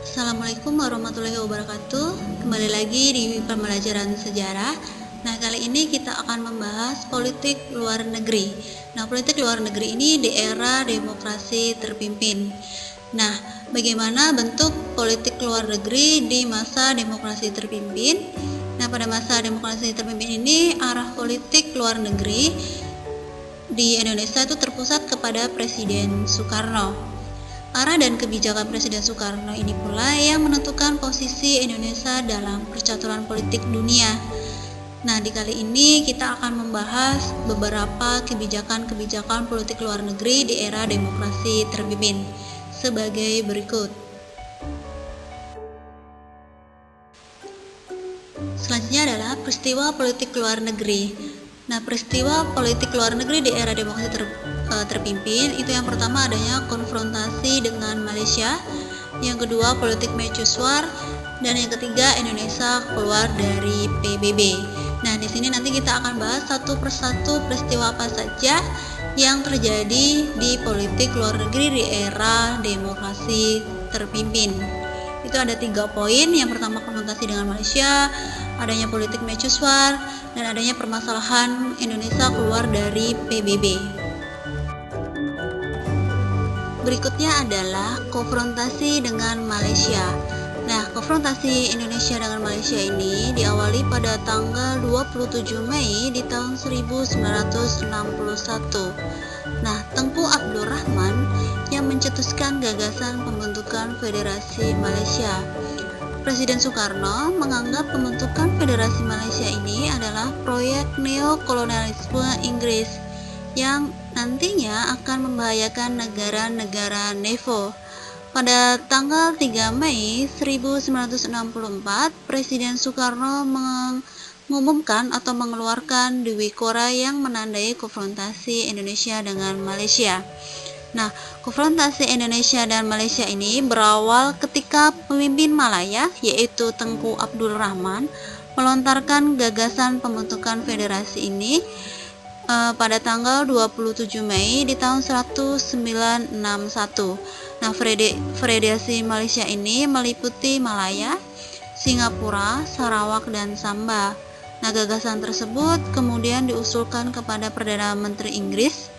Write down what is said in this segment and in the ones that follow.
Assalamualaikum warahmatullahi wabarakatuh. Kembali lagi di pembelajaran sejarah. Nah, kali ini kita akan membahas politik luar negeri. Nah, politik luar negeri ini di era demokrasi terpimpin. Nah, bagaimana bentuk politik luar negeri di masa demokrasi terpimpin? Nah, pada masa demokrasi terpimpin ini, arah politik luar negeri di Indonesia itu terpusat kepada Presiden Soekarno. Arah dan kebijakan Presiden Soekarno ini pula yang menentukan posisi Indonesia dalam percaturan politik dunia. Nah, di kali ini kita akan membahas beberapa kebijakan-kebijakan politik luar negeri di era demokrasi terpimpin sebagai berikut. Selanjutnya adalah peristiwa politik luar negeri. Nah, peristiwa politik luar negeri di era demokrasi terpimpin itu yang pertama adanya konfrontasi dengan Malaysia, yang kedua politik mercusuar, dan yang ketiga Indonesia keluar dari PBB. Nah, di sini nanti kita akan bahas satu persatu peristiwa apa saja yang terjadi di politik luar negeri di era demokrasi terpimpin. Itu ada 3 poin. Yang pertama konfrontasi dengan Malaysia, adanya politik mercusuar, dan adanya permasalahan Indonesia keluar dari PBB. Berikutnya adalah konfrontasi dengan Malaysia. Nah, konfrontasi Indonesia dengan Malaysia ini diawali pada tanggal 27 Mei di tahun 1961. Nah, Tengku Abdul Rahman yang mencetuskan gagasan pembentukan Federasi Malaysia. Presiden Soekarno menganggap pembentukan Federasi Malaysia ini adalah proyek neokolonialisme Inggris yang nantinya akan membahayakan negara-negara NEVO. Pada tanggal 3 Mei 1964, Presiden Soekarno mengumumkan atau mengeluarkan Dwi Kora yang menandai konfrontasi Indonesia dengan Malaysia. Nah, konfrontasi Indonesia dan Malaysia ini berawal ketika pemimpin Malaya, yaitu Tengku Abdul Rahman, melontarkan gagasan pembentukan federasi ini pada tanggal 27 Mei di tahun 1961. Nah, federasi Malaysia ini meliputi Malaya, Singapura, Sarawak, dan Samba. Nah, gagasan tersebut kemudian diusulkan kepada Perdana Menteri Inggris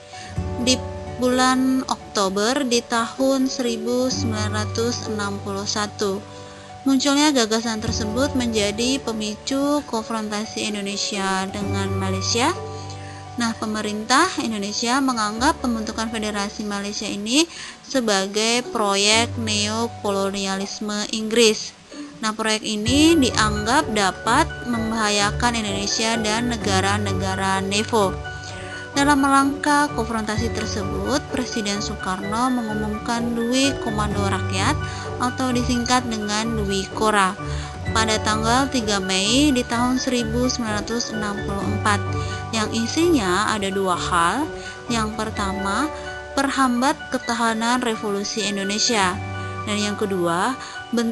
di bulan Oktober di tahun 1961. Munculnya gagasan tersebut menjadi pemicu konfrontasi Indonesia dengan Malaysia. Nah, pemerintah Indonesia menganggap pembentukan Federasi Malaysia ini sebagai proyek neokolonialisme Inggris. Nah, proyek ini dianggap dapat membahayakan Indonesia dan negara-negara NEVO. Dalam rangka konfrontasi tersebut, Presiden Soekarno mengumumkan Dwi Komando Rakyat atau disingkat dengan Dwi Kora pada tanggal 3 Mei di tahun 1964 yang isinya ada 2 hal. Yang pertama, perhambat ketahanan revolusi Indonesia, dan yang kedua,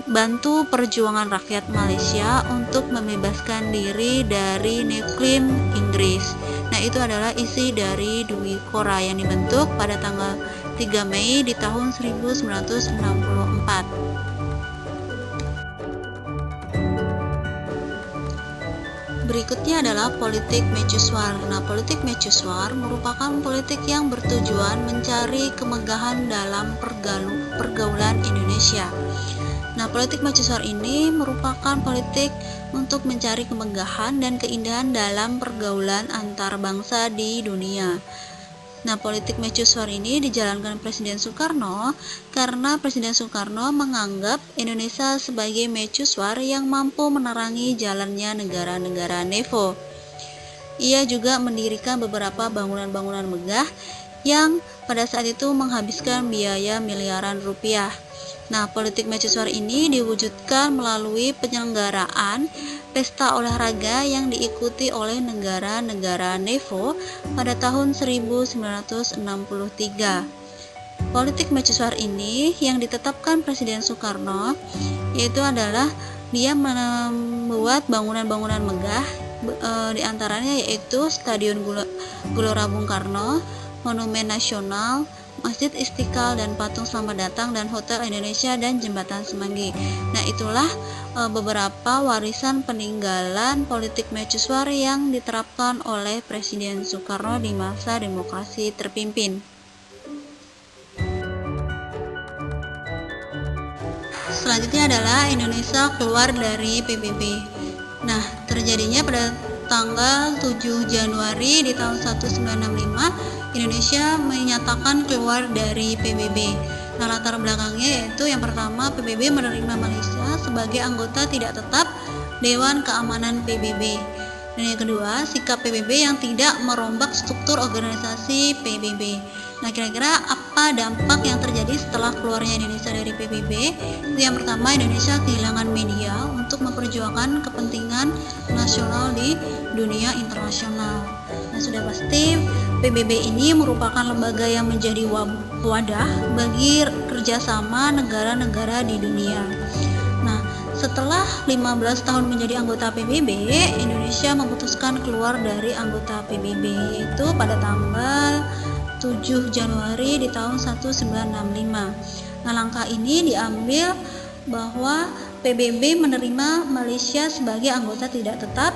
bantu perjuangan rakyat Malaysia untuk membebaskan diri dari nuklir Inggris. Nah, itu adalah isi dari Dwi Kora yang dibentuk pada tanggal 3 Mei di tahun 1964. Berikutnya adalah politik mercusuar. Nah, politik mercusuar merupakan politik yang bertujuan mencari kemegahan dalam pergaulan Indonesia. Nah, politik mercusuar ini merupakan politik untuk mencari kemegahan dan keindahan dalam pergaulan antar bangsa di dunia. Nah, politik mercusuar ini dijalankan Presiden Soekarno karena Presiden Soekarno menganggap Indonesia sebagai mercusuar yang mampu menerangi jalannya negara-negara NEVO. Ia juga mendirikan beberapa bangunan-bangunan megah yang pada saat itu menghabiskan biaya miliaran rupiah. Nah, politik mercusuar ini diwujudkan melalui penyelenggaraan pesta olahraga yang diikuti oleh negara-negara NEVO pada tahun 1963. Politik mercusuar ini yang ditetapkan Presiden Soekarno yaitu adalah dia membuat bangunan-bangunan megah, diantaranya yaitu Stadion Gelora Bung Karno, Monumen Nasional, Masjid Istiqlal dan Patung Selamat Datang, dan Hotel Indonesia dan Jembatan Semanggi. Nah, itulah beberapa warisan peninggalan politik mercusuar yang diterapkan oleh Presiden Soekarno di masa demokrasi terpimpin. Selanjutnya adalah Indonesia keluar dari PBB. Nah, terjadinya pada tanggal 7 Januari di tahun 1965, Indonesia menyatakan keluar dari PBB. Nah, latar belakangnya yaitu yang pertama, PBB menerima Malaysia sebagai anggota tidak tetap Dewan Keamanan PBB. Dan yang kedua, sikap PBB yang tidak merombak struktur organisasi PBB. Nah, kira-kira apa dampak yang terjadi setelah keluarnya Indonesia dari PBB? Yang pertama, Indonesia kehilangan media untuk memperjuangkan kepentingan nasional di dunia internasional. Nah, sudah pasti PBB ini merupakan lembaga yang menjadi wadah bagi kerjasama negara-negara di dunia. Nah, setelah 15 tahun menjadi anggota PBB, Indonesia memutuskan keluar dari anggota PBB yaitu pada tanggal 7 Januari di tahun 1965. Nah, langkah ini diambil bahwa PBB menerima Malaysia sebagai anggota tidak tetap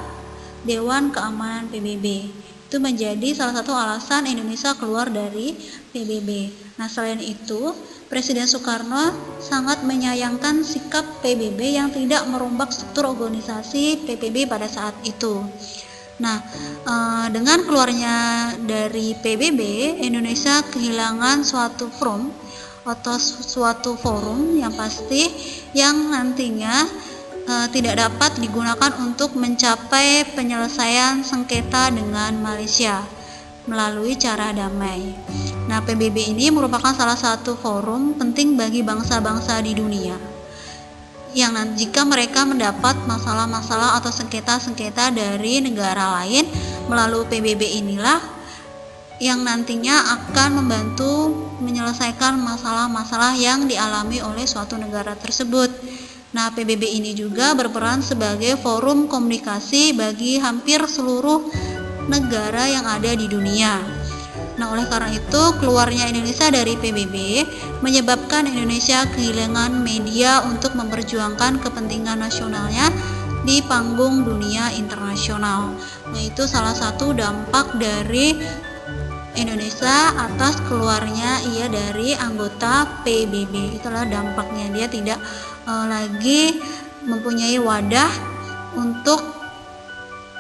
Dewan Keamanan PBB. Itu menjadi salah satu alasan Indonesia keluar dari PBB. Nah, selain itu, Presiden Soekarno sangat menyayangkan sikap PBB yang tidak merombak struktur organisasi PBB pada saat itu. Nah, dengan keluarnya dari PBB, Indonesia kehilangan suatu forum atau suatu forum yang pasti yang nantinya tidak dapat digunakan untuk mencapai penyelesaian sengketa dengan Malaysia melalui cara damai. Nah, PBB ini merupakan salah satu forum penting bagi bangsa-bangsa di dunia yang jika mereka mendapat masalah-masalah atau sengketa-sengketa dari negara lain, melalui PBB inilah yang nantinya akan membantu menyelesaikan masalah-masalah yang dialami oleh suatu negara tersebut. Nah, PBB ini juga berperan sebagai forum komunikasi bagi hampir seluruh negara yang ada di dunia. Nah, oleh karena itu, keluarnya Indonesia dari PBB menyebabkan Indonesia kehilangan media untuk memperjuangkan kepentingan nasionalnya di panggung dunia internasional. Nah, itu salah satu dampak dari Indonesia atas keluarnya ia dari anggota PBB. Itulah dampaknya, dia tidak lagi mempunyai wadah untuk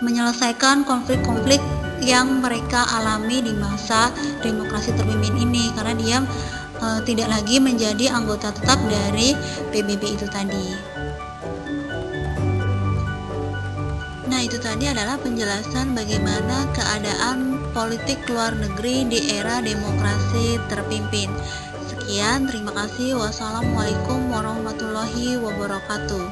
menyelesaikan konflik-konflik yang mereka alami di masa demokrasi terpimpin ini, karena dia tidak lagi menjadi anggota tetap dari PBB itu tadi. Nah, itu tadi adalah penjelasan bagaimana keadaan politik luar negeri di era demokrasi terpimpin. Sekian, terima kasih. Wassalamualaikum warahmatullahi wabarakatuh.